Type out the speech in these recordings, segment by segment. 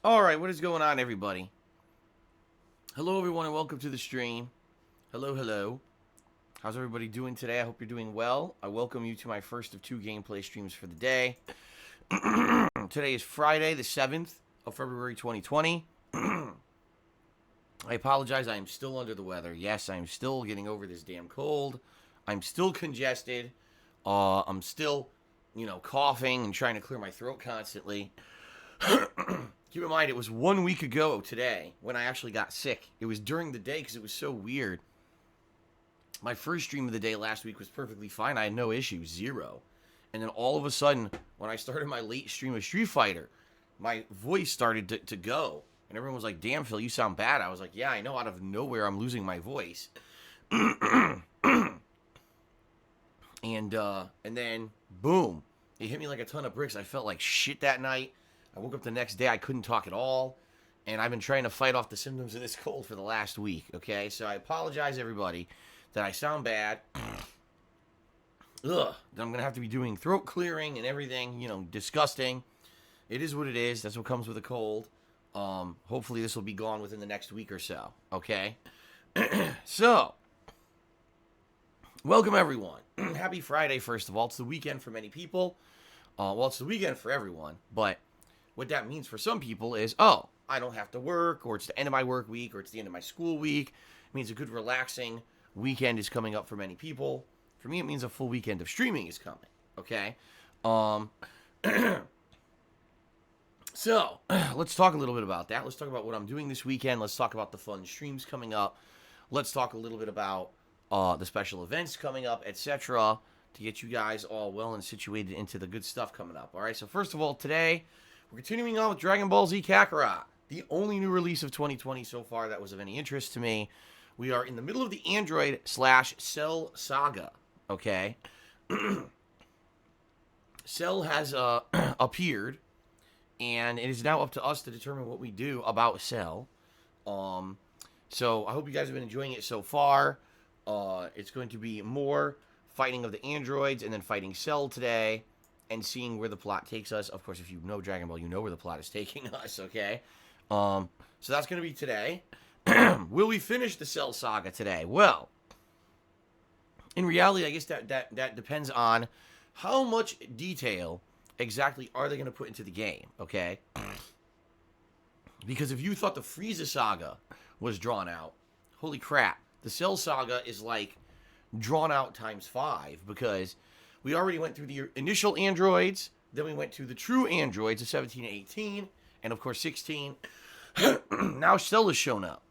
Alright, what is going on, everybody? Hello, everyone, and welcome to the stream. Hello. How's everybody doing today? I hope you're doing well. I welcome you to my first of 2 gameplay streams for the day. Today is Friday, the 7th of February, 2020. I apologize, I am still under the weather. Yes, I'm still getting over this damn cold. I'm still congested. I'm still, coughing and trying to clear my throat constantly. Keep in mind, it was 1 week ago today when I actually got sick. It was during the day because it was so weird. My first stream of the day last week was perfectly fine. I had no issues, 0. And then all of a sudden, when I started my late stream of Street Fighter, my voice started to go. And everyone was like, damn, Phil, you sound bad. I was like, yeah, I know. Out of nowhere, I'm losing my voice. And then, boom, it hit me like a ton of bricks. I felt like shit that night. I woke up the next day, I couldn't talk at all, and I've been trying to fight off the symptoms of this cold for the last week, okay? So I apologize, everybody, that I sound bad. That I'm going to have to be doing throat clearing and everything, disgusting. It is what it is. That's what comes with a cold. Hopefully this will be gone within the next week or so, okay? So, welcome, everyone. Happy Friday, first of all. It's the weekend for many people. Well, it's the weekend for everyone, but what that means for some people is, I don't have to work, or it's the end of my work week, or it's the end of my school week. It means a good, relaxing weekend is coming up for many people. For me, it means a full weekend of streaming is coming, okay? So, let's talk a little bit about that. Let's talk about what I'm doing this weekend. Let's talk about the fun streams coming up. Let's talk a little bit about the special events coming up, etc., to get you guys all well and situated into the good stuff coming up, all right? So, first of all, today, we're continuing on with Dragon Ball Z Kakarot, the only new release of 2020 so far that was of any interest to me. We are in the middle of the Android/Cell saga, okay? Cell has appeared, and it is now up to us to determine what we do about Cell. So I hope you guys have been enjoying it so far. It's going to be more fighting of the androids and then fighting Cell today, and seeing where the plot takes us. Of course, if you know Dragon Ball, you know where the plot is taking us, okay? So that's going to be today. Will we finish the Cell saga today? Well, in reality, I guess that depends on how much detail exactly are they going to put into the game, okay? Because if you thought the Frieza saga was drawn out, holy crap, the Cell saga is like drawn out times 5, because we already went through the initial androids, then we went to the true androids of 17 and 18, and of course 16. Now Cell has shown up.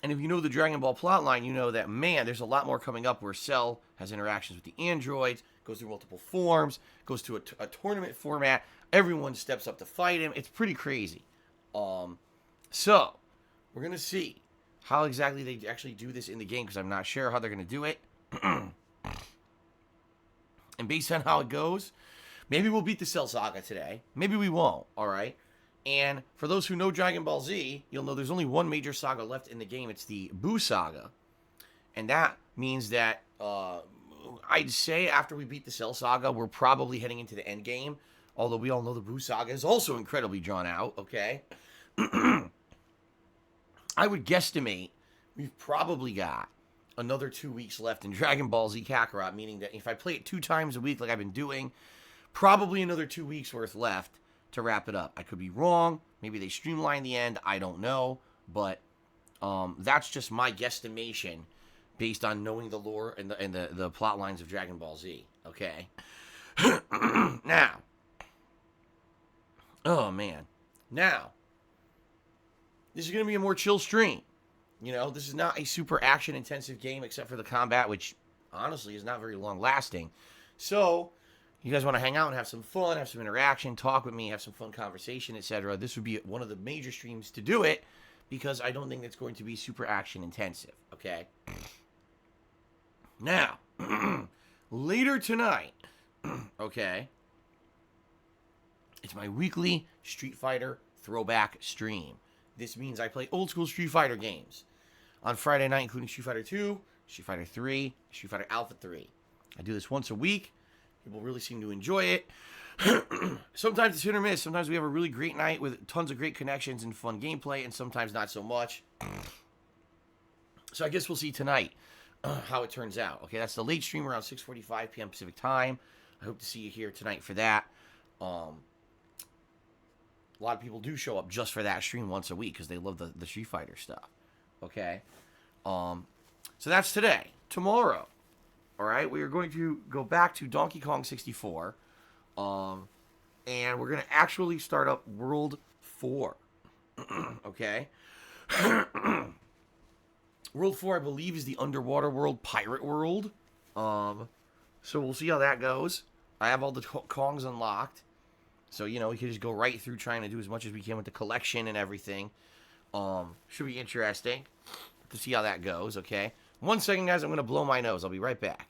And if you know the Dragon Ball plotline, you know that, man, there's a lot more coming up where Cell has interactions with the androids, goes through multiple forms, goes to a tournament format, everyone steps up to fight him. It's pretty crazy. So, we're going to see how exactly they actually do this in the game, because I'm not sure how they're going to do it. And based on how it goes, maybe we'll beat the Cell saga today. Maybe we won't, all right? And for those who know Dragon Ball Z, you'll know there's only one major saga left in the game. It's the Buu saga. And that means that I'd say after we beat the Cell saga, we're probably heading into the end game. Although we all know the Buu saga is also incredibly drawn out, okay? I would guesstimate we've probably got another 2 weeks left in Dragon Ball Z Kakarot, meaning that if I play it 2 times a week like I've been doing, probably another 2 weeks worth left to wrap it up. I could be wrong. Maybe they streamline the end. I don't know. But that's just my guesstimation based on knowing the lore and the plot lines of Dragon Ball Z. Okay? Now. Oh, man. Now. This is going to be a more chill stream. This is not a super action-intensive game except for the combat, which, honestly, is not very long-lasting. So, you guys want to hang out and have some fun, have some interaction, talk with me, have some fun conversation, etc. This would be one of the major streams to do it, because I don't think it's going to be super action-intensive, okay? Now, later tonight, okay, it's my weekly Street Fighter throwback stream. This means I play old-school Street Fighter games on Friday night, including Street Fighter 2, Street Fighter 3, Street Fighter Alpha 3. I do this once a week. People really seem to enjoy it. Sometimes it's hit or miss. Sometimes we have a really great night with tons of great connections and fun gameplay, and sometimes not so much. So I guess we'll see tonight how it turns out. Okay, that's the late stream around 6:45 p.m. Pacific time. I hope to see you here tonight for that. A lot of people do show up just for that stream once a week because they love the Street Fighter stuff. Okay, so that's today. Tomorrow, all right, we are going to go back to Donkey Kong 64, and we're going to actually start up World 4. Okay. World 4, I believe, is the underwater world, pirate world. So we'll see how that goes. I have all the Kongs unlocked. So, you know, we can just go right through trying to do as much as we can with the collection and everything. Should be interesting to see how that goes, okay? 1 second, guys. I'm going to blow my nose. I'll be right back.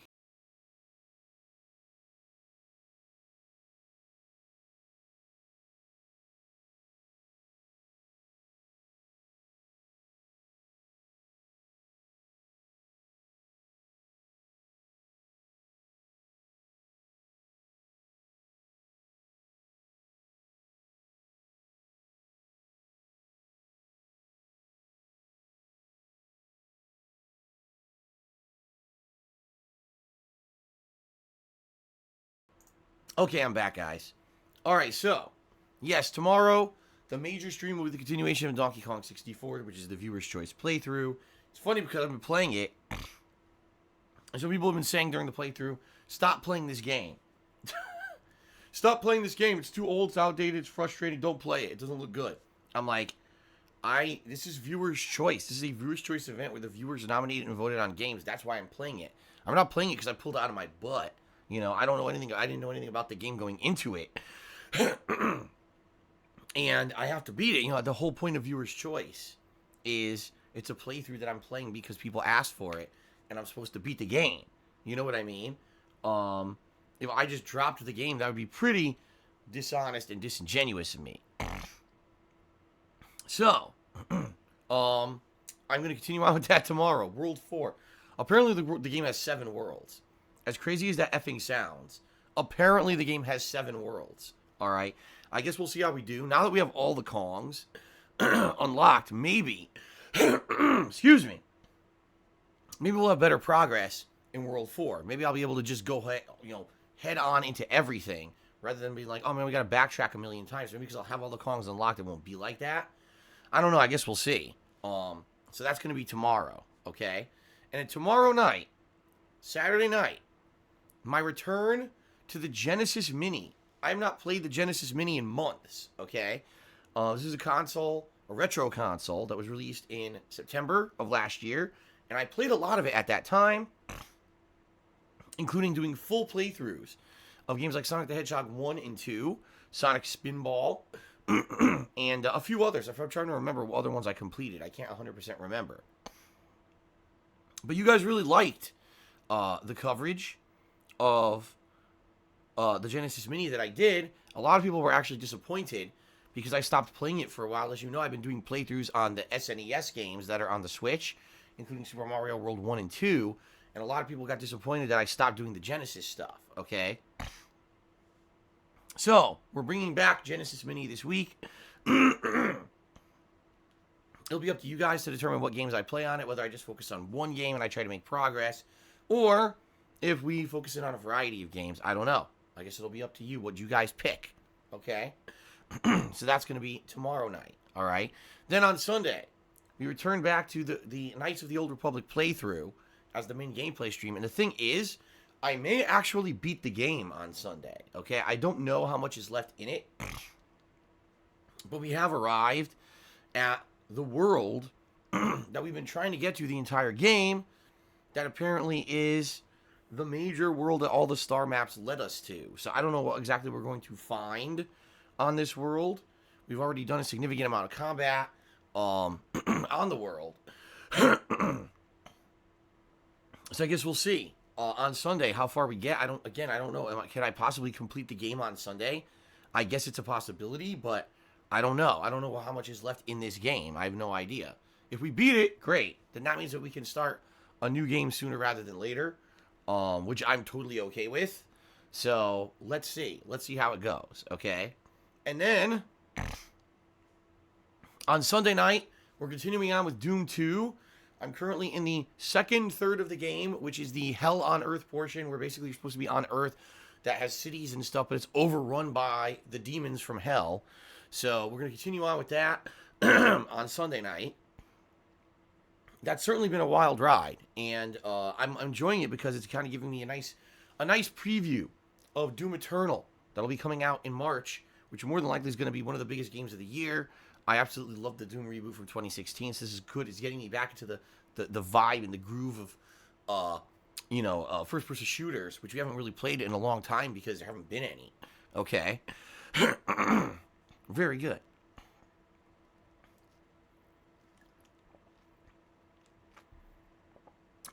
Okay, I'm back, guys. All right, so, yes, tomorrow, the major stream will be the continuation of Donkey Kong 64, which is the viewer's choice playthrough. It's funny because I've been playing it, and some people have been saying during the playthrough, stop playing this game. Stop playing this game. It's too old, it's outdated, it's frustrating, don't play it. It doesn't look good. I'm like, this is viewer's choice. This is a viewer's choice event where the viewers nominated and voted on games. That's why I'm playing it. I'm not playing it because I pulled it out of my butt. You know, I didn't know anything about the game going into it. And I have to beat it. You know, the whole point of viewer's choice is it's a playthrough that I'm playing because people asked for it, and I'm supposed to beat the game. You know what I mean? If I just dropped the game, that would be pretty dishonest and disingenuous of me. So, I'm going to continue on with that tomorrow. World 4. Apparently, the game has 7 worlds. As crazy as that effing sounds, apparently the game has 7 worlds. Alright? I guess we'll see how we do. Now that we have all the Kongs unlocked, maybe, excuse me, maybe we'll have better progress in World 4. Maybe I'll be able to just go head on into everything, rather than be like, oh man, we gotta backtrack a million times. Maybe because I'll have all the Kongs unlocked, it won't be like that. I don't know, I guess we'll see. So that's gonna be tomorrow, okay? And then tomorrow night, Saturday night, my return to the Genesis Mini. I have not played the Genesis Mini in months, okay? This is a retro console that was released in September of last year, and I played a lot of it at that time, including doing full playthroughs of games like Sonic the Hedgehog 1 and 2, Sonic Spinball, and a few others. I'm trying to remember what other ones I completed. I can't 100% remember. But you guys really liked the coverage of the Genesis Mini that I did. A lot of people were actually disappointed because I stopped playing it for a while. As you know, I've been doing playthroughs on the SNES games that are on the Switch, including Super Mario World 1 and 2, and a lot of people got disappointed that I stopped doing the Genesis stuff, okay? So, we're bringing back Genesis Mini this week. It'll be up to you guys to determine what games I play on it, whether I just focus on one game and I try to make progress, or if we focus in on a variety of games. I don't know. I guess it'll be up to you what you guys pick, okay? So that's going to be tomorrow night, all right? Then on Sunday, we return back to the Knights of the Old Republic playthrough as the main gameplay stream. And the thing is, I may actually beat the game on Sunday, okay? I don't know how much is left in it, but we have arrived at the world that we've been trying to get to the entire game, that apparently is the major world that all the star maps led us to. So I don't know what exactly we're going to find on this world. We've already done a significant amount of combat on the world. So I guess we'll see on Sunday how far we get. I don't know. Can I possibly complete the game on Sunday? I guess it's a possibility, but I don't know. I don't know how much is left in this game. I have no idea. If we beat it, great. Then that means that we can start a new game sooner rather than later, which I'm totally okay with. So let's see. Let's see how it goes, okay? And then on Sunday night, we're continuing on with Doom 2. I'm currently in the second third of the game, which is the Hell on Earth portion, where basically you're supposed to be on Earth that has cities and stuff, but it's overrun by the demons from Hell. So we're going to continue on with that on Sunday night. That's certainly been a wild ride, and I'm enjoying it because it's kind of giving me a nice preview of Doom Eternal that'll be coming out in March, which more than likely is going to be one of the biggest games of the year. I absolutely love the Doom reboot from 2016. So this is good. It's getting me back into the vibe and the groove of, first-person shooters, which we haven't really played in a long time because there haven't been any. Okay. Very good.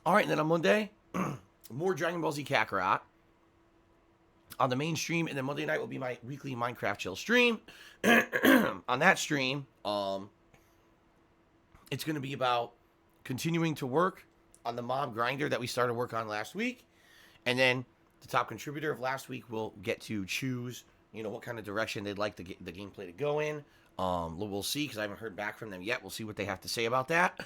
All right, and then on Monday, more Dragon Ball Z Kakarot on the main stream, and then Monday night will be my weekly Minecraft chill stream. On that stream, it's going to be about continuing to work on the mob grinder that we started work on last week, and then the top contributor of last week will get to choose, what kind of direction they'd like the gameplay to go in. We'll see, because I haven't heard back from them yet. We'll see what they have to say about that.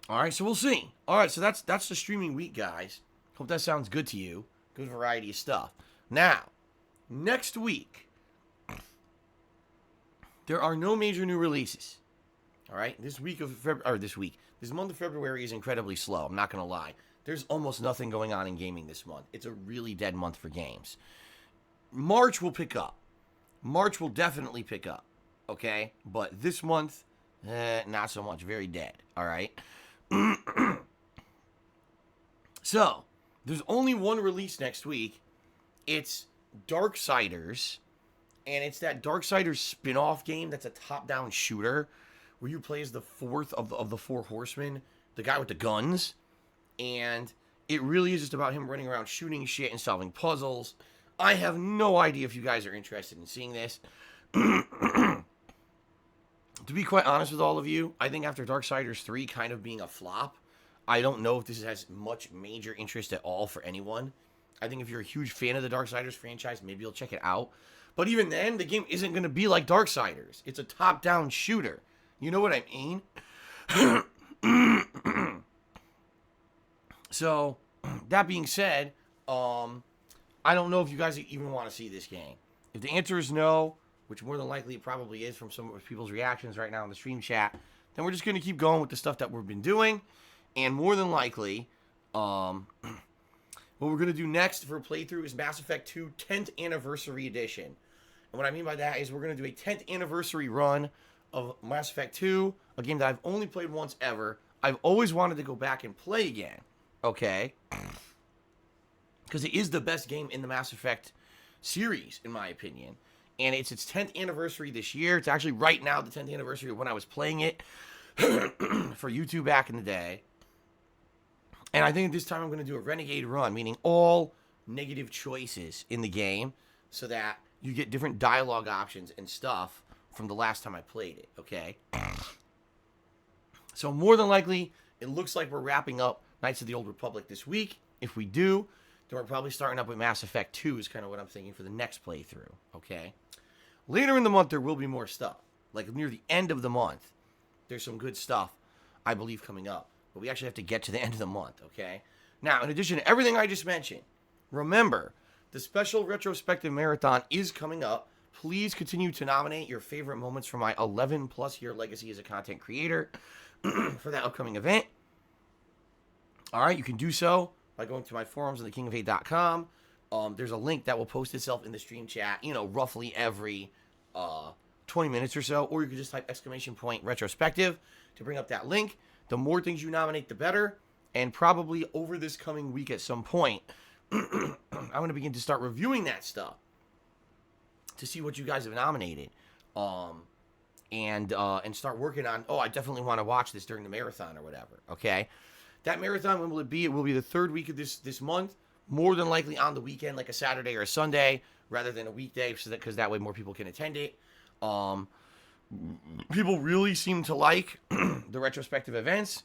All right, so we'll see. All right, so that's the streaming week, guys. Hope that sounds good to you. Good variety of stuff. Now, next week, there are no major new releases. All right, this month of February is incredibly slow. I'm not gonna lie. There's almost nothing going on in gaming this month. It's a really dead month for games. March will pick up. March will definitely pick up. Okay, but this month, not so much. Very dead. All right. So, there's only one release next week. It's Darksiders, and it's that Darksiders spin-off game that's a top-down shooter where you play as the fourth of the four horsemen, the guy with the guns, and it really is just about him running around shooting shit and solving puzzles. I have no idea if you guys are interested in seeing this. To be quite honest with all of you, I think after Darksiders 3 kind of being a flop, I don't know if this has much major interest at all for anyone. I think if you're a huge fan of the Darksiders franchise, maybe you'll check it out. But even then, the game isn't going to be like Darksiders. It's a top-down shooter. You know what I mean? So, that being said, I don't know if you guys even want to see this game. If the answer is no, which more than likely it probably is from some of people's reactions right now in the stream chat, then we're just going to keep going with the stuff that we've been doing. And more than likely, what we're going to do next for a playthrough is Mass Effect 2 10th Anniversary Edition. And what I mean by that is we're going to do a 10th Anniversary run of Mass Effect 2, a game that I've only played once ever. I've always wanted to go back and play again, okay? Because it is the best game in the Mass Effect series, in my opinion. And it's its 10th anniversary this year. It's actually right now the 10th anniversary of when I was playing it for YouTube back in the day. And I think this time I'm going to do a Renegade run, meaning all negative choices in the game so that you get different dialogue options and stuff from the last time I played it, okay? So more than likely, it looks like we're wrapping up Knights of the Old Republic this week. If we do, then we're probably starting up with Mass Effect 2 is kind of what I'm thinking for the next playthrough, okay? Later in the month, there will be more stuff. Like near the end of the month, there's some good stuff, I believe, coming up. But we actually have to get to the end of the month, okay? Now, in addition to everything I just mentioned, remember, the special retrospective marathon is coming up. Please continue to nominate your favorite moments from my 11-plus year legacy as a content creator for that upcoming event. All right, you can do so by going to my forums on thekingofhate.com. There's a link that will post itself in the stream chat, roughly every 20 minutes or so. Or you can just type !retrospective to bring up that link. The more things you nominate, the better. And probably over this coming week at some point, I'm going to begin to start reviewing that stuff to see what you guys have nominated. And start working on, I definitely want to watch this during the marathon or whatever, okay? That marathon, when will it be? It will be the third week of this month, more than likely on the weekend, like a Saturday or a Sunday, rather than a weekday, because that way more people can attend it. People really seem to like the retrospective events.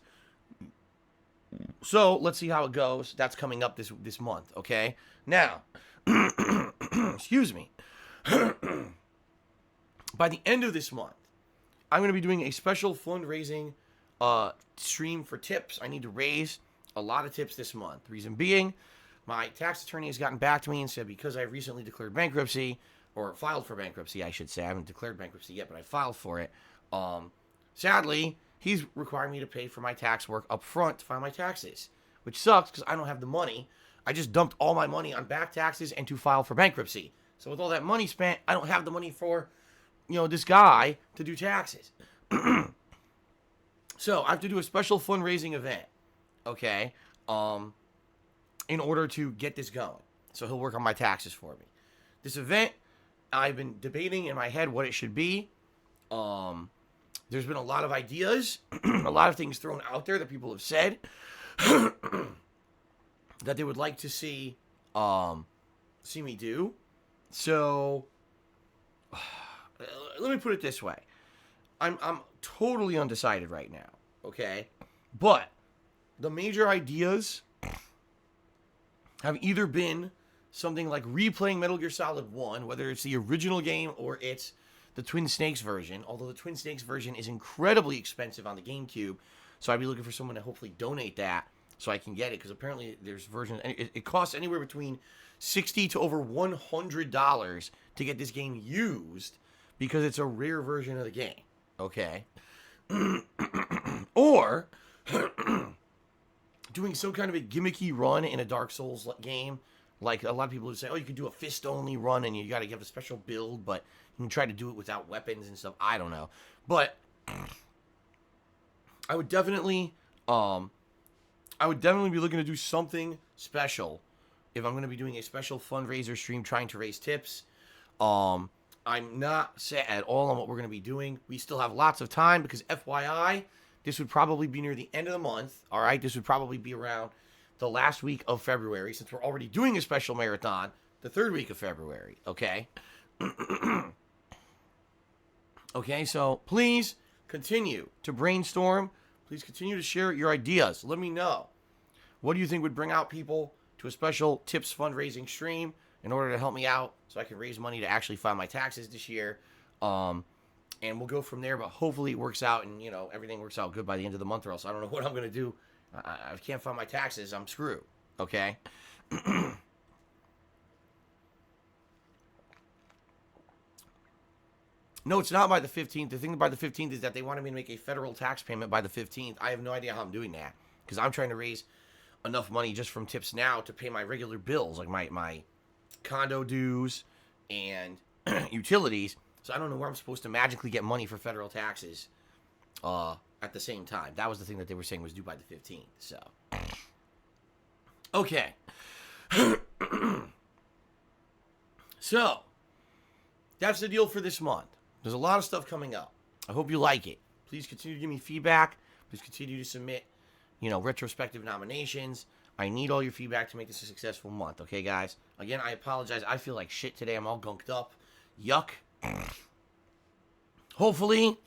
So let's see how it goes. That's coming up this month, okay? Now, excuse me. By the end of this month, I'm going to be doing a special fundraising stream for tips. I need to raise a lot of tips this month. The reason being, my tax attorney has gotten back to me and said because I recently declared bankruptcy, or filed for bankruptcy, I should say. I haven't declared bankruptcy yet, but I filed for it. Sadly, he's requiring me to pay for my tax work up front to file my taxes, which sucks because I don't have the money. I just dumped all my money on back taxes and to file for bankruptcy. So with all that money spent, I don't have the money for, this guy to do taxes. So I have to do a special fundraising event, okay, in order to get this going. So he'll work on my taxes for me. This event, I've been debating in my head what it should be. There's been a lot of ideas, a lot of things thrown out there that people have said that they would like to see me do. So let me put it this way. I'm totally undecided right now, okay? But the major ideas have either been something like replaying Metal Gear Solid 1, whether it's the original game or it's the Twin Snakes version, although the Twin Snakes version is incredibly expensive on the GameCube, so I'd be looking for someone to hopefully donate that so I can get it, because apparently there's versions, it costs anywhere between $60 to over $100 to get this game used, because it's a rare version of the game, okay? Or doing some kind of a gimmicky run in a Dark Souls game. Like a lot of people would say, oh, you could do a fist-only run and you got to have a special build, but you can try to do it without weapons and stuff. I don't know. But I would definitely be looking to do something special if I'm going to be doing a special fundraiser stream trying to raise tips. I'm not set at all on what we're going to be doing. We still have lots of time because FYI, this would probably be near the end of the month. All right, this would probably be around the last week of February, since we're already doing a special marathon, the third week of February, okay? Okay, so please continue to brainstorm. Please continue to share your ideas. Let me know. What do you think would bring out people to a special tips fundraising stream in order to help me out so I can raise money to actually file my taxes this year? And we'll go from there, but hopefully it works out and, everything works out good by the end of the month, or else I don't know what I'm going to do. I can't file my taxes. I'm screwed. Okay? No, it's not by the 15th. The thing by the 15th is that they wanted me to make a federal tax payment by the 15th. I have no idea how I'm doing that, because I'm trying to raise enough money just from tips now to pay my regular bills, like my condo dues and utilities. So I don't know where I'm supposed to magically get money for federal taxes at the same time. That was the thing that they were saying was due by the 15th. So, okay. So, that's the deal for this month. There's a lot of stuff coming up. I hope you like it. Please continue to give me feedback. Please continue to submit, retrospective nominations. I need all your feedback to make this a successful month. Okay, guys? Again, I apologize. I feel like shit today. I'm all gunked up. Yuck. Hopefully,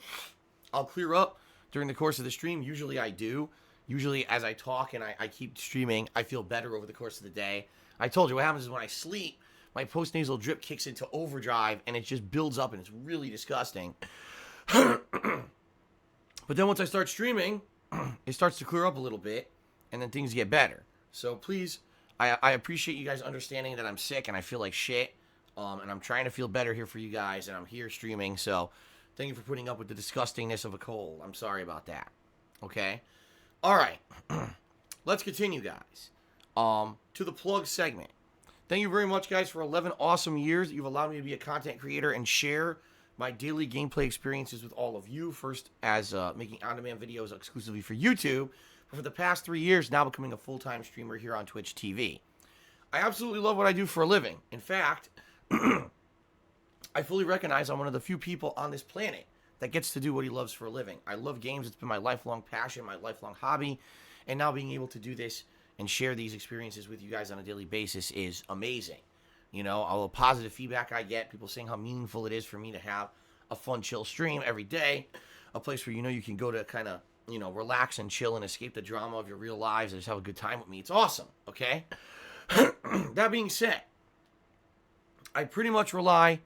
I'll clear up during the course of the stream. Usually I do. Usually as I talk and I keep streaming, I feel better over the course of the day. I told you what happens is when I sleep, my postnasal drip kicks into overdrive and it just builds up and it's really disgusting. But then once I start streaming, it starts to clear up a little bit and then things get better. So please, I appreciate you guys understanding that I'm sick and I feel like shit. And I'm trying to feel better here for you guys, and I'm here streaming, so thank you for putting up with the disgustingness of a cold. I'm sorry about that. Okay? All right. Let's continue, guys. To the plug segment. Thank you very much, guys, for 11 awesome years that you've allowed me to be a content creator and share my daily gameplay experiences with all of you. First, as making on-demand videos exclusively for YouTube, but for the past 3 years, now becoming a full-time streamer here on Twitch TV. I absolutely love what I do for a living. In fact, I fully recognize I'm one of the few people on this planet that gets to do what he loves for a living. I love games. It's been my lifelong passion, my lifelong hobby. And now being able to do this and share these experiences with you guys on a daily basis is amazing. All the positive feedback I get, people saying how meaningful it is for me to have a fun, chill stream every day. A place where you can go to kind of relax and chill and escape the drama of your real lives and just have a good time with me, it's awesome, okay? That being said, I pretty much rely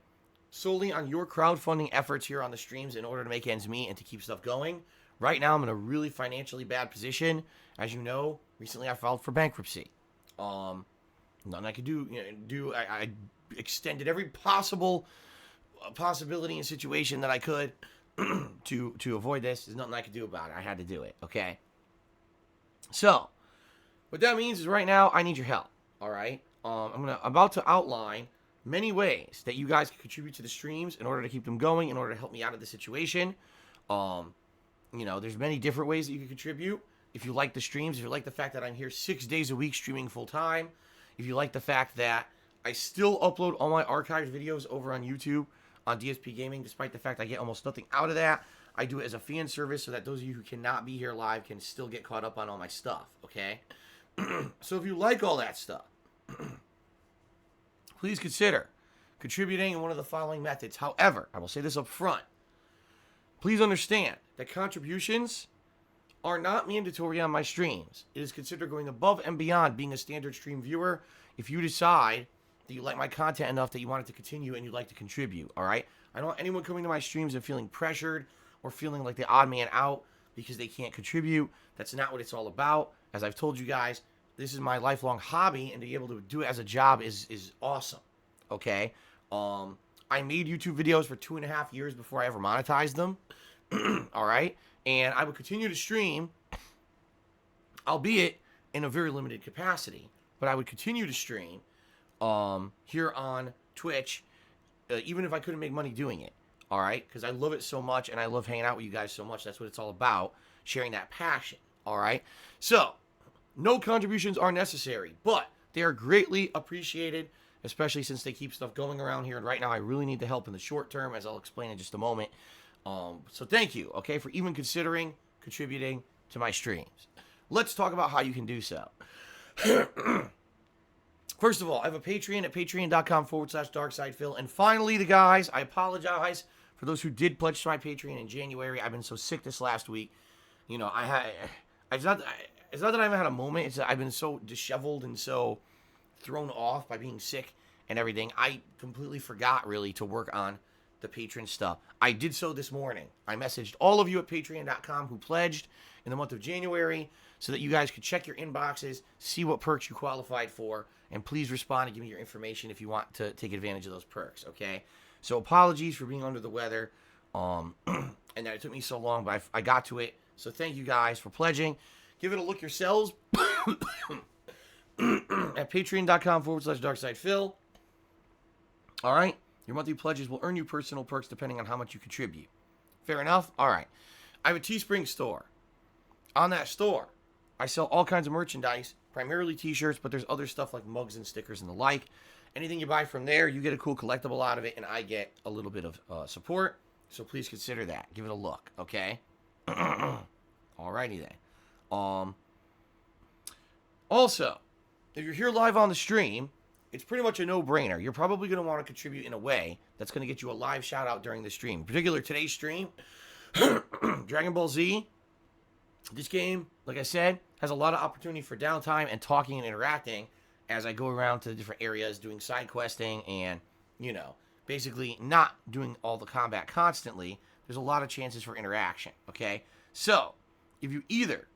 solely on your crowdfunding efforts here on the streams in order to make ends meet and to keep stuff going. Right now, I'm in a really financially bad position. As you know, recently I filed for bankruptcy. Nothing I could do. I extended every possibility and situation that I could to avoid this. There's nothing I could do about it. I had to do it. Okay. So, what that means is right now I need your help. All right. I'm about to outline many ways that you guys can contribute to the streams in order to keep them going, in order to help me out of the situation. There's many different ways that you can contribute. If you like the streams, if you like the fact that I'm here 6 days a week streaming full time, if you like the fact that I still upload all my archived videos over on YouTube on DSPGaming, despite the fact I get almost nothing out of that, I do it as a fan service so that those of you who cannot be here live can still get caught up on all my stuff, okay? So if you like all that stuff, please consider contributing in one of the following methods. However, I will say this up front. Please understand that contributions are not mandatory on my streams. It is considered going above and beyond being a standard stream viewer if you decide that you like my content enough that you want it to continue and you'd like to contribute, all right? I don't want anyone coming to my streams and feeling pressured or feeling like the odd man out because they can't contribute. That's not what it's all about. As I've told you guys, this is my lifelong hobby, and to be able to do it as a job is awesome, okay? I made YouTube videos for 2.5 years before I ever monetized them, all right? And I would continue to stream, albeit in a very limited capacity, but I would continue to stream here on Twitch, even if I couldn't make money doing it, all right? Because I love it so much, and I love hanging out with you guys so much. That's what it's all about, sharing that passion, all right? So, no contributions are necessary, but they are greatly appreciated, especially since they keep stuff going around here. And right now, I really need the help in the short term, as I'll explain in just a moment. So thank you, okay, for even considering contributing to my streams. Let's talk about how you can do so. First of all, I have a Patreon at patreon.com/darksidefil. And finally, the guys, I apologize for those who did pledge to my Patreon in January. I've been so sick this last week. It's not that I haven't had a moment. It's that I've been so disheveled and so thrown off by being sick and everything. I completely forgot, really, to work on the patron stuff. I did so this morning. I messaged all of you at patreon.com who pledged in the month of January so that you guys could check your inboxes, see what perks you qualified for, and please respond and give me your information if you want to take advantage of those perks, okay? So apologies for being under the weather, and that it took me so long, but I got to it. So thank you guys for pledging. Give it a look yourselves at patreon.com/darksidefil. All right? Your monthly pledges will earn you personal perks depending on how much you contribute. Fair enough? All right. I have a Teespring store. On that store, I sell all kinds of merchandise, primarily t-shirts, but there's other stuff like mugs and stickers and the like. Anything you buy from there, you get a cool collectible out of it, and I get a little bit of support. So please consider that. Give it a look, okay? Alrighty then. Also, if you're here live on the stream, it's pretty much a no-brainer. You're probably going to want to contribute in a way that's going to get you a live shout-out during the stream. In particular, today's stream, Dragon Ball Z. This game, like I said, has a lot of opportunity for downtime and talking and interacting as I go around to the different areas doing side questing and, basically not doing all the combat constantly. There's a lot of chances for interaction, okay? So, if you either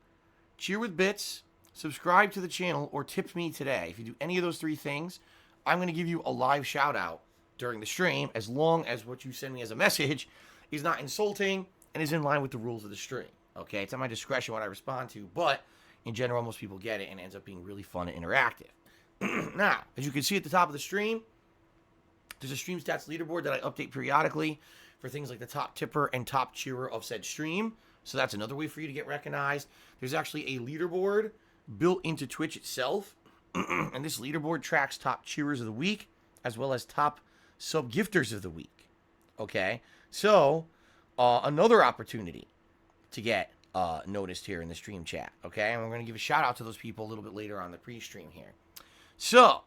cheer with bits, subscribe to the channel, or tip me today, if you do any of those three things, I'm going to give you a live shout-out during the stream, as long as what you send me as a message is not insulting and is in line with the rules of the stream. Okay, it's at my discretion what I respond to, but in general, most people get it and it ends up being really fun and interactive. Now, as you can see at the top of the stream, there's a stream stats leaderboard that I update periodically for things like the top tipper and top cheerer of said stream. So that's another way for you to get recognized. There's actually a leaderboard built into Twitch itself, and this leaderboard tracks top cheerers of the week as well as top sub gifters of the week. Okay, so another opportunity to get noticed here in the stream chat. Okay, and we're going to give a shout out to those people a little bit later on the pre-stream here. So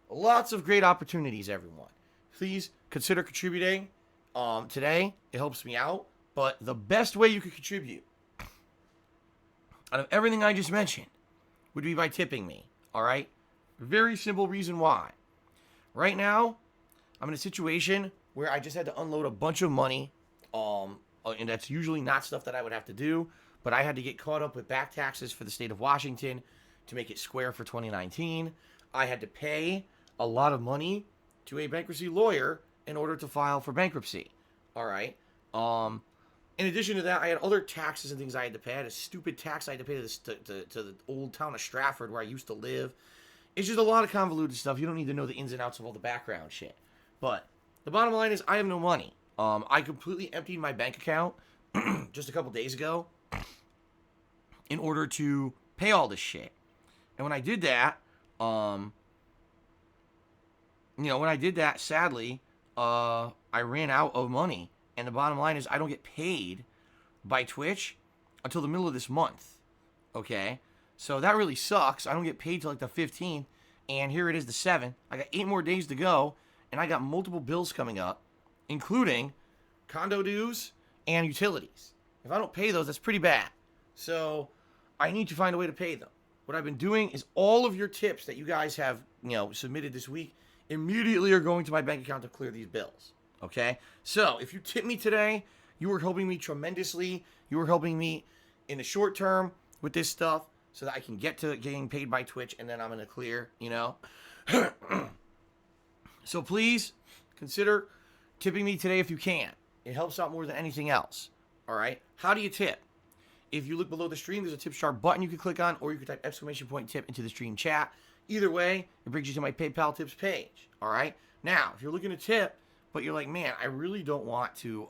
lots of great opportunities, everyone. Please consider contributing today. It helps me out, but the best way you can contribute out of everything I just mentioned would be by tipping me. All right? Very simple reason why. Right now, I'm in a situation where I just had to unload a bunch of money, and that's usually not stuff that I would have to do, but I had to get caught up with back taxes for the state of Washington to make it square for 2019. I had to pay a lot of money to a bankruptcy lawyer in order to file for bankruptcy. All right. In addition to that, I had other taxes and things I had to pay. I had a stupid tax I had to pay to the old town of Stratford where I used to live. It's just a lot of convoluted stuff. You don't need to know the ins and outs of all the background shit. But the bottom line is I have no money. I completely emptied my bank account just a couple days ago in order to pay all this shit. And when I did that, sadly, I ran out of money. And the bottom line is I don't get paid by Twitch until the middle of this month. Okay? So that really sucks. I don't get paid till like the 15th. And here it is the 7th. I got 8 more days to go. And I got multiple bills coming up, including condo dues and utilities. If I don't pay those, that's pretty bad. So I need to find a way to pay them. What I've been doing is all of your tips that you guys have, submitted this week immediately are going to my bank account to clear these bills. Okay? So if you tip me today, you are helping me tremendously. You are helping me in the short term with this stuff so that I can get to getting paid by Twitch and then I'm going to clear, So please consider tipping me today if you can. It helps out more than anything else. All right? How do you tip? If you look below the stream, there's a tip jar button you can click on, or you can type !tip into the stream chat. Either way, it brings you to my PayPal tips page. All right? Now, if you're looking to tip, but you're like, man, I really don't want to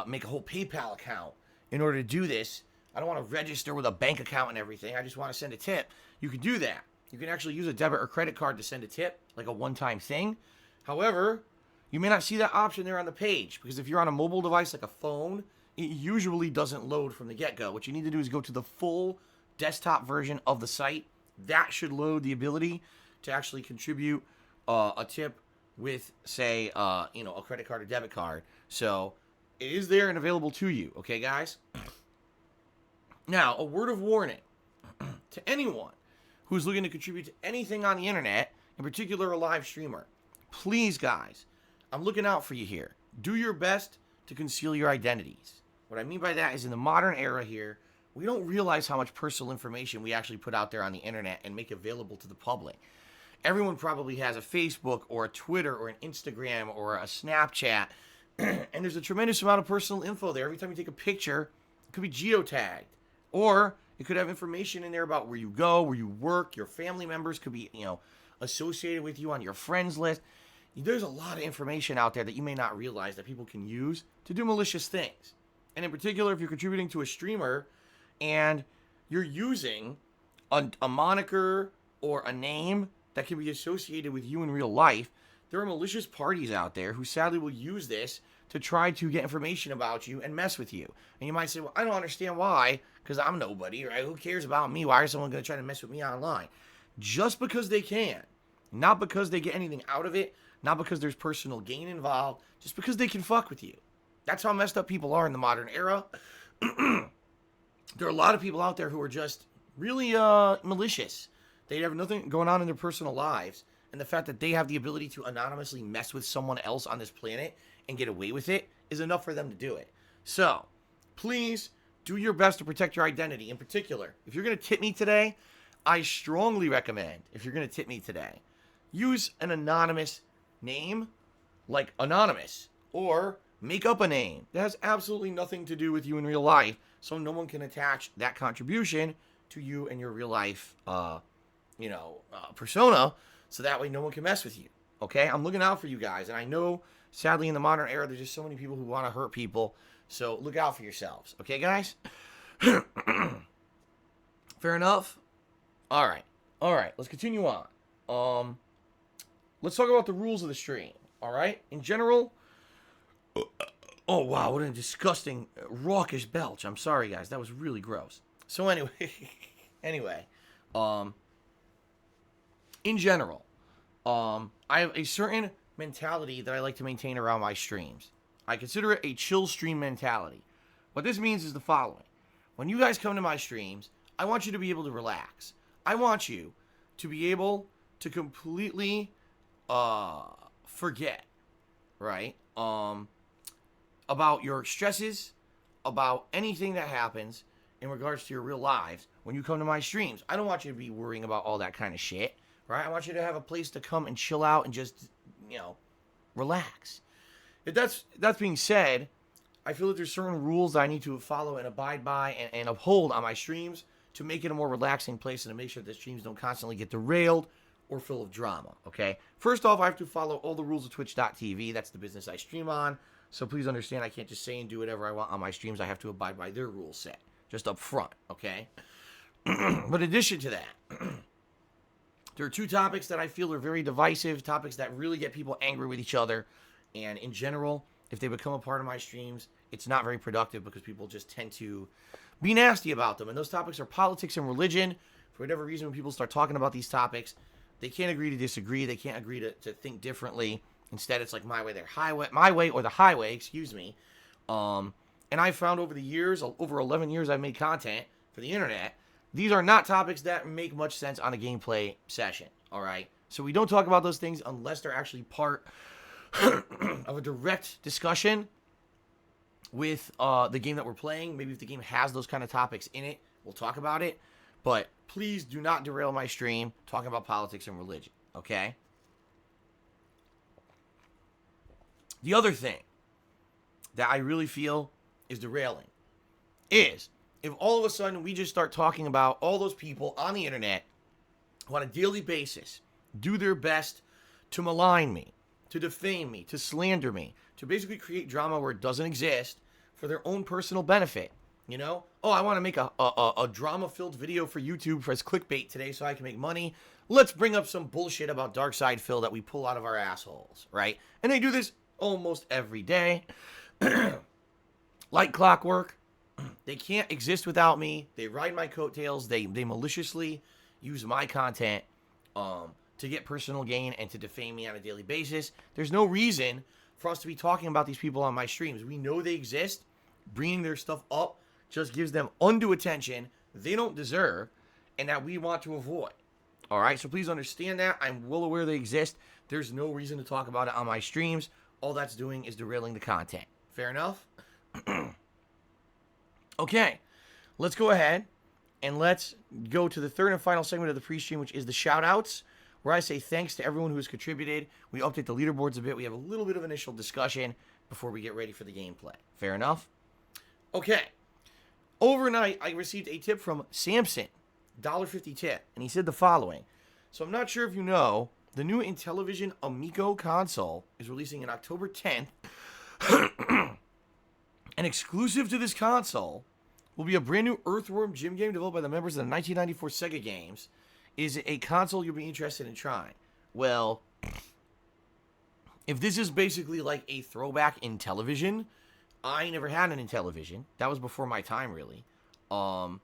make a whole PayPal account in order to do this. I don't want to register with a bank account and everything. I just want to send a tip. You can do that. You can actually use a debit or credit card to send a tip, like a one-time thing. However, you may not see that option there on the page because if you're on a mobile device like a phone, it usually doesn't load from the get-go. What you need to do is go to the full desktop version of the site. That should load the ability to actually contribute a tip with, say, a credit card or debit card. So it is there and available to you. Okay, guys? Now, a word of warning to anyone who's looking to contribute to anything on the internet, in particular a live streamer. Please, guys, I'm looking out for you here. Do your best to conceal your identities. What I mean by that is in the modern era here, we don't realize how much personal information we actually put out there on the internet and make available to the public. Everyone probably has a Facebook or a Twitter or an Instagram or a Snapchat, and there's a tremendous amount of personal info there. Every time you take a picture, it could be geotagged. Or it could have information in there about where you go, where you work. Your family members could be, associated with you on your friends list. There's a lot of information out there that you may not realize that people can use to do malicious things. And in particular, if you're contributing to a streamer and you're using a moniker or a name that can be associated with you in real life, there are malicious parties out there who sadly will use this to try to get information about you and mess with you. And you might say, well, I don't understand why, because I'm nobody, right? Who cares about me? Why is someone going to try to mess with me online? Just because they can. Not because they get anything out of it. Not because there's personal gain involved. Just because they can fuck with you. That's how messed up people are in the modern era. There are a lot of people out there who are just really malicious. They have nothing going on in their personal lives. And the fact that they have the ability to anonymously mess with someone else on this planet and get away with it is enough for them to do it. So, please do your best to protect your identity. In particular, if you're going to tip me today, I strongly recommend, if you're going to tip me today, use an anonymous name, like Anonymous, or make up a name that has absolutely nothing to do with you in real life, so no one can attach that contribution to you and your real life, persona, so that way no one can mess with you. Okay? I'm looking out for you guys, and I know, sadly, in the modern era, there's just so many people who want to hurt people, so look out for yourselves. Okay, guys? Fair enough? All right, let's continue on. Let's talk about the rules of the stream, all right? In general, oh, wow, what a disgusting, raucous belch. I'm sorry, guys, that was really gross. So anyway, in general, I have a certain mentality that I like to maintain around my streams. I consider it a chill stream mentality. What this means is the following. When you guys come to my streams, I want you to be able to relax. I want you to be able to completely forget, right? About your stresses, about anything that happens in regards to your real lives when you come to my streams. I don't want you to be worrying about all that kind of shit, right? I want you to have a place to come and chill out and just, relax. If that's being said, I feel that there's certain rules that I need to follow and abide by and uphold on my streams to make it a more relaxing place and to make sure that streams don't constantly get derailed or full of drama, okay? First off, I have to follow all the rules of Twitch.tv. That's the business I stream on. So please understand, I can't just say and do whatever I want on my streams. I have to abide by their rule set, just up front, okay? But in addition to that, there are two topics that I feel are very divisive, topics that really get people angry with each other. And in general, if they become a part of my streams, it's not very productive because people just tend to be nasty about them. And those topics are politics and religion. For whatever reason, when people start talking about these topics, they can't agree to disagree. They can't agree to think differently. Instead, it's like my way or the highway, excuse me. And I found over the years, over 11 years I've made content for the internet, these are not topics that make much sense on a gameplay session, all right? So we don't talk about those things unless they're actually part of a direct discussion with the game that we're playing. Maybe if the game has those kind of topics in it, we'll talk about it. But please do not derail my stream talking about politics and religion, okay? The other thing that I really feel is derailing is if all of a sudden we just start talking about all those people on the internet who on a daily basis do their best to malign me, to defame me, to slander me, to basically create drama where it doesn't exist for their own personal benefit. Oh, I want to make a drama-filled video for YouTube as clickbait today so I can make money. Let's bring up some bullshit about Dark Side Phil that we pull out of our assholes, right? And they do this almost every day. Like clockwork. They can't exist without me. They ride my coattails. They maliciously use my content to get personal gain and to defame me on a daily basis. There's no reason for us to be talking about these people on my streams. We know they exist. Bringing their stuff up just gives them undue attention they don't deserve and that we want to avoid. All right, so please understand that. I'm well aware they exist. There's no reason to talk about it on my streams. All that's doing is derailing the content. Fair enough? Okay, let's go ahead and let's go to the third and final segment of the pre-stream, which is the shout-outs, where I say thanks to everyone who has contributed. We update the leaderboards a bit. We have a little bit of initial discussion before we get ready for the gameplay. Fair enough? Okay. Overnight, I received a tip from Samson, $1.50 tip, and he said the following. So I'm not sure if you know, the new Intellivision Amico console is releasing on October 10th. And exclusive to this console will be a brand new Earthworm Jim game developed by the members of the 1994 Sega games. Is it a console you'll be interested in trying? Well, if this is basically like a throwback in television, I never had an Intellivision. That was before my time, really. I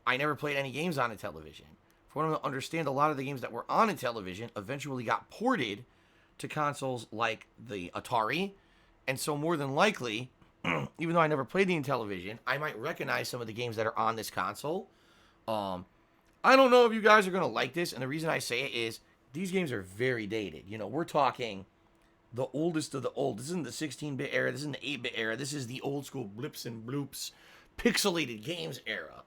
never played any games on Intellivision. For what I understand, a lot of the games that were on Intellivision eventually got ported to consoles like the Atari. And so more than likely, even though I never played the Intellivision, I might recognize some of the games that are on this console. I don't know if you guys are going to like this, and the reason I say it is these games are very dated. We're talking the oldest of the old. This isn't the 16-bit era. This isn't the 8-bit era. This is the old school blips and bloops, pixelated games era.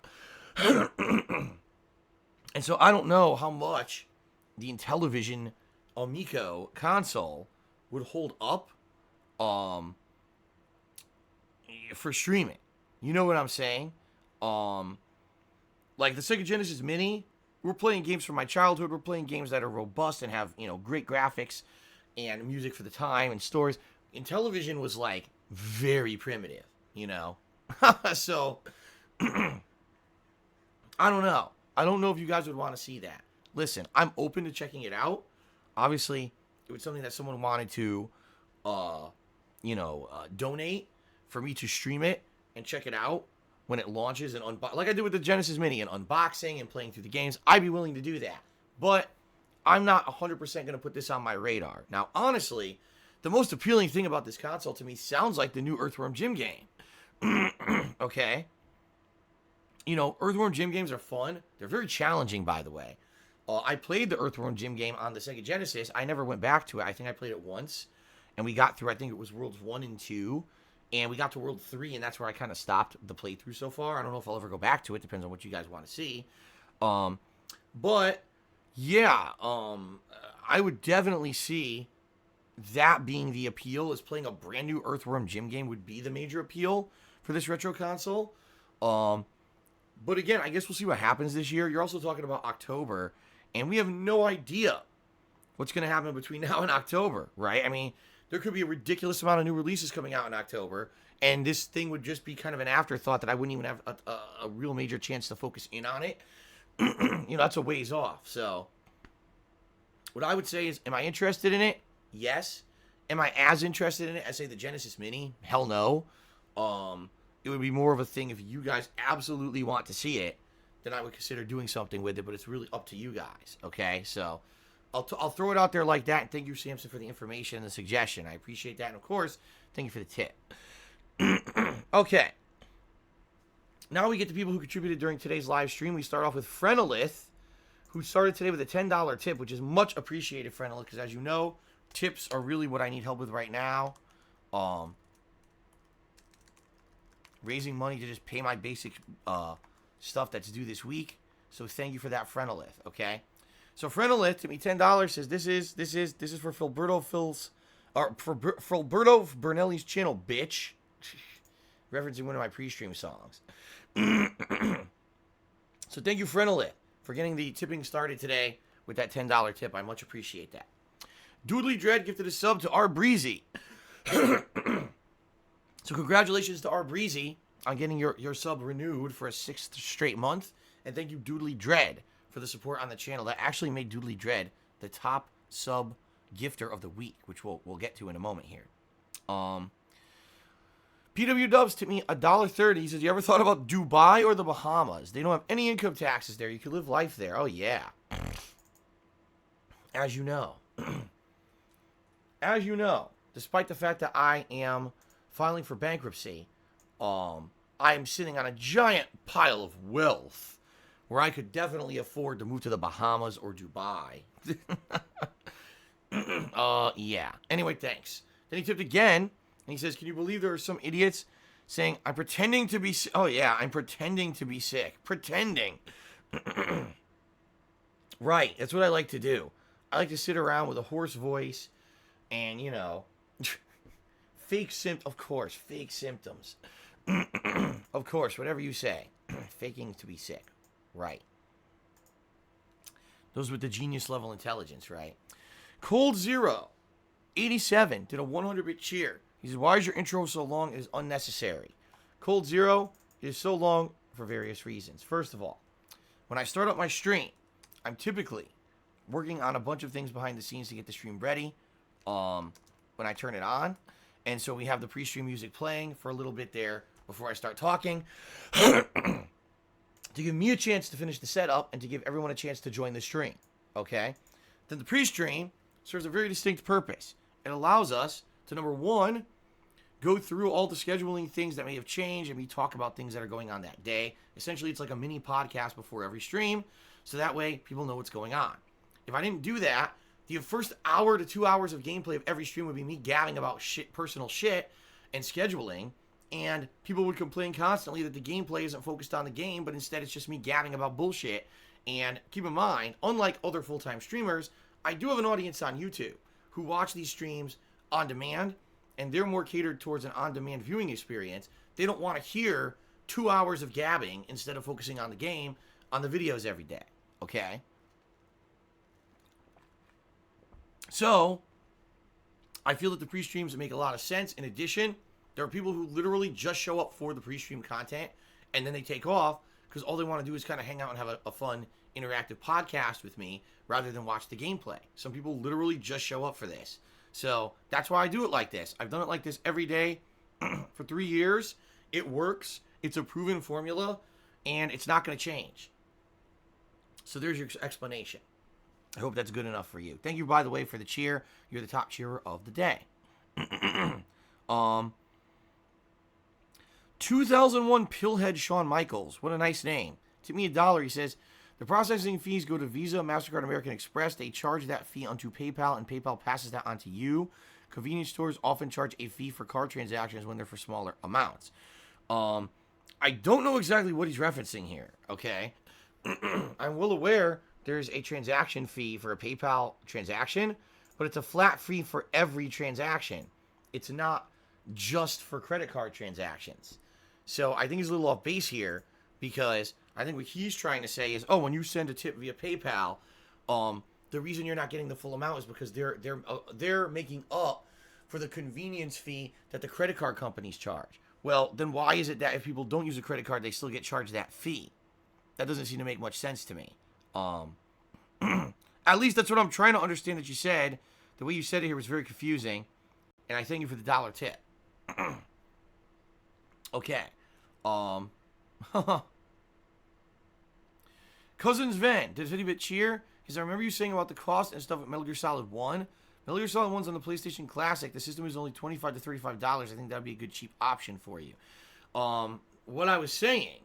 And so I don't know how much the Intellivision Amico console would hold up for streaming. You know what I'm saying? Like the Sega Genesis Mini, we're playing games from my childhood. We're playing games that are robust and have, great graphics and music for the time and stories. Intellivision was like very primitive, So I don't know. I don't know if you guys would want to see that. Listen, I'm open to checking it out. Obviously, it was something that someone wanted to, donate for me to stream it and check it out when it launches and like I did with the Genesis Mini and unboxing and playing through the games. I'd be willing to do that. But I'm not 100% going to put this on my radar. Now, honestly, the most appealing thing about this console to me sounds like the new Earthworm Jim game. Okay. You know, Earthworm Jim games are fun. They're very challenging, by the way. I played the Earthworm Jim game on the Sega Genesis. I never went back to it. I think I played it once, and we got through, I think it was Worlds 1 and 2, and we got to World 3, and that's where I kind of stopped the playthrough so far. I don't know if I'll ever go back to it. Depends on what you guys want to see. But, yeah, I would definitely see that being the appeal, is playing a brand new Earthworm Jim game would be the major appeal for this retro console. But again, I guess we'll see what happens this year. You're also talking about October, and we have no idea what's going to happen between now and October, right? I mean, there could be a ridiculous amount of new releases coming out in October, and this thing would just be kind of an afterthought that I wouldn't even have a real major chance to focus in on it. You know, that's a ways off. So what I would say is, am I interested in it? Yes. Am I as interested in it as, say, the Genesis Mini? Hell no. It would be more of a thing if you guys absolutely want to see it, then I would consider doing something with it, but it's really up to you guys, okay? So I'll throw it out there like that, and thank you, Samson, for the information and the suggestion. I appreciate that, and of course, thank you for the tip. Okay. Now we get to people who contributed during today's live stream. We start off with Frenolith, who started today with a $10 tip, which is much appreciated, Frenolith, because as you know, tips are really what I need help with right now. Raising money to just pay my basic stuff that's due this week. So thank you for that, Frenolith. Okay. So Frenolith to me $10 says this is for Filberto Bernelli's channel, bitch. Referencing one of my pre-stream songs. So thank you, Frenolith, for getting the tipping started today with that $10 tip. I much appreciate that. Doodly Dread gifted a sub to R Breezy. So congratulations to R Breezy on getting your sub renewed for a 6th straight month. And thank you, Doodly Dread, for the support on the channel. That actually made Doodly Dread the top sub gifter of the week, which we'll get to in a moment here. PW Dubs to me $1.30. He says, you ever thought about Dubai or the Bahamas? They don't have any income taxes there. You can live life there. Oh, yeah. As you know. As you know, despite the fact that I am filing for bankruptcy, I am sitting on a giant pile of wealth where I could definitely afford to move to the Bahamas or Dubai. Yeah. Anyway, thanks. Then he tipped again, and he says, can you believe there are some idiots saying, I'm pretending to be sick. Oh, yeah, I'm pretending to be sick. Pretending. Right, that's what I like to do. I like to sit around with a hoarse voice and, you know, fake symptoms. Of course, whatever you say. Faking to be sick. Right. Those with the genius level intelligence, right? Cold Zero 87 did a 100-bit cheer. He says, why is your intro so long? It is unnecessary. Cold Zero is so long for various reasons. First of all, when I start up my stream, I'm typically working on a bunch of things behind the scenes to get the stream ready when I turn it on. And so we have the pre-stream music playing for a little bit there before I start talking to give me a chance to finish the setup and to give everyone a chance to join the stream. Okay? Then the pre-stream serves a very distinct purpose. It allows us to, number one, go through all the scheduling things that may have changed and we talk about things that are going on that day. Essentially, it's like a mini podcast before every stream, so that way people know what's going on. If I didn't do that, the first hour to 2 hours of gameplay of every stream would be me gabbing about personal shit and scheduling, and people would complain constantly that the gameplay isn't focused on the game, but instead it's just me gabbing about bullshit. And keep in mind, unlike other full-time streamers, I do have an audience on YouTube who watch these streams on demand, and they're more catered towards an on-demand viewing experience. They don't want to hear 2 hours of gabbing instead of focusing on the game, on the videos every day, okay? So, I feel that the pre-streams make a lot of sense. In addition, there are people who literally just show up for the pre-stream content, and then they take off, because all they want to do is kind of hang out and have a fun, interactive podcast with me, rather than watch the gameplay. Some people literally just show up for this. So, that's why I do it like this. I've done it like this every day for 3 years. It works. It's a proven formula, and it's not going to change. So, there's your explanation. I hope that's good enough for you. Thank you, by the way, for the cheer. You're the top cheerer of the day. 2001 Pillhead Shawn Michaels. What a nice name. Tip me $1. He says, the processing fees go to Visa, MasterCard, American Express. They charge that fee onto PayPal, and PayPal passes that on to you. Convenience stores often charge a fee for card transactions when they're for smaller amounts. I don't know exactly what he's referencing here, okay? I'm well aware there's a transaction fee for a PayPal transaction, but it's a flat fee for every transaction. It's not just for credit card transactions. So I think he's a little off base here, because I think what he's trying to say is, oh, when you send a tip via PayPal, the reason you're not getting the full amount is because they're making up for the convenience fee that the credit card companies charge. Well, then why is it that if people don't use a credit card, they still get charged that fee? That doesn't seem to make much sense to me. At least that's what I'm trying to understand that you said. The way you said it here was very confusing, and I thank you for the $1 tip. Okay. Cousins Ven, did 50-bit cheer? Because I remember you saying about the cost and stuff with Metal Gear Solid 1. Metal Gear Solid 1's on the PlayStation Classic. The system is only $25 to $35. I think that would be a good cheap option for you. What I was saying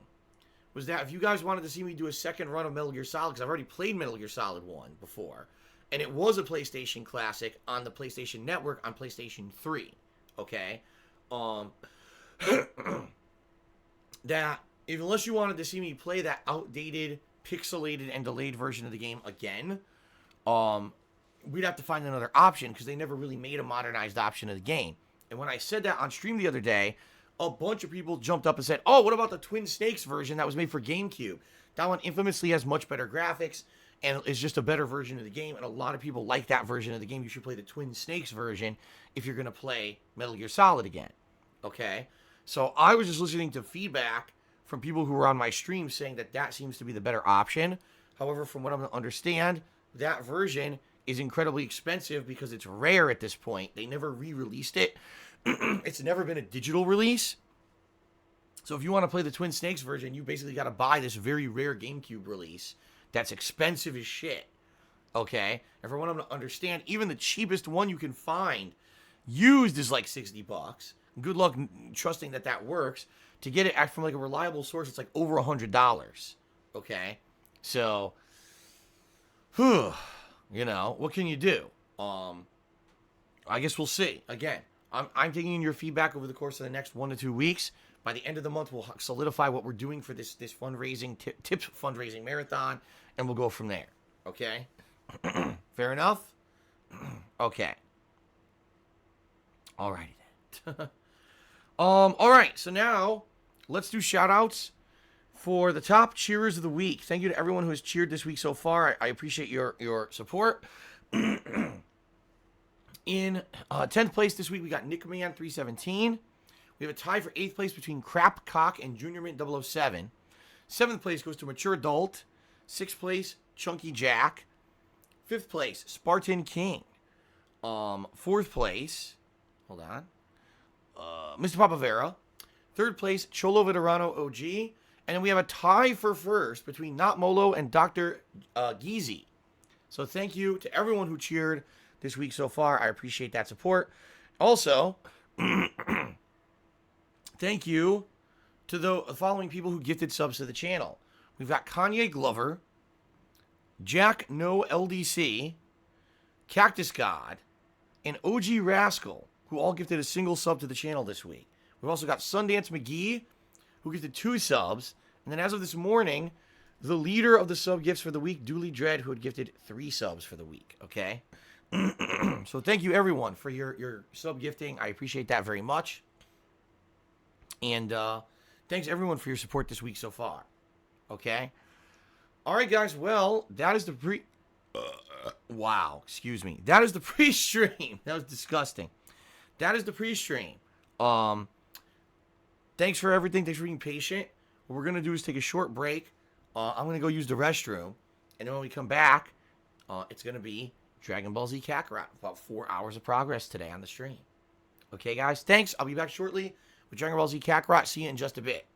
was that if you guys wanted to see me do a second run of Metal Gear Solid, because I've already played Metal Gear Solid 1 before, and it was a PlayStation Classic on the PlayStation Network on PlayStation 3, okay? That, unless you wanted to see me play that outdated, pixelated, and delayed version of the game again, we'd have to find another option, because they never really made a modernized option of the game. And when I said that on stream the other day, a bunch of people jumped up and said, oh, what about the Twin Snakes version that was made for GameCube? That one infamously has much better graphics and is just a better version of the game, and a lot of people like that version of the game. You should play the Twin Snakes version if you're going to play Metal Gear Solid again, okay? So I was just listening to feedback from people who were on my stream saying that that seems to be the better option. However, from what I'm to understand, that version is incredibly expensive because it's rare at this point. They never re-released it. It's never been a digital release. So if you want to play the Twin Snakes version, you basically got to buy this very rare GameCube release that's expensive as shit. Okay? And from what I'm to understand, even the cheapest one you can find used is like $60. Good luck trusting that that works. To get it from like a reliable source, it's like over $100. Okay? So, you know, what can you do? I guess we'll see. Again, I'm taking in your feedback over the course of the next 1 to 2 weeks. By the end of the month, we'll solidify what we're doing for this fundraising, tips fundraising marathon, and we'll go from there. Okay? Fair enough? Okay. Alrighty then. Alright, so now let's do shout-outs for the top cheerers of the week. Thank you to everyone who has cheered this week so far. I appreciate your support. In 10th place this week, we got Nickman 317. We have a tie for 8th place between Crap Cock and Junior Mint 007. 7th place goes to Mature Adult. 6th place, Chunky Jack. 5th place, Spartan King. 4th place, hold on, Mr. Papavera. 3rd place, Cholo Veterano OG. And then we have a tie for 1st between Not Molo and Dr. Geezy. So thank you to everyone who cheered this week so far. I appreciate that support. Also, thank you to the following people who gifted subs to the channel. We've got Kanye Glover, Jack No LDC, Cactus God, and OG Rascal, who all gifted a single sub to the channel this week. We've also got Sundance McGee, who gifted 2 subs. And then as of this morning, the leader of the sub gifts for the week, Dooley Dread, who had gifted 3 subs for the week. Okay? So thank you, everyone, for your sub gifting. I appreciate that very much. And thanks, everyone, for your support this week so far. Okay? All right, guys. Well, that is the wow. Excuse me. That is the pre-stream. That was disgusting. That is the pre-stream. Thanks for everything. Thanks for being patient. What we're going to do is take a short break. I'm going to go use the restroom. And then when we come back, it's going to be Dragon Ball Z Kakarot. About 4 hours of progress today on the stream. Okay, guys? Thanks. I'll be back shortly with Dragon Ball Z Kakarot. See you in just a bit.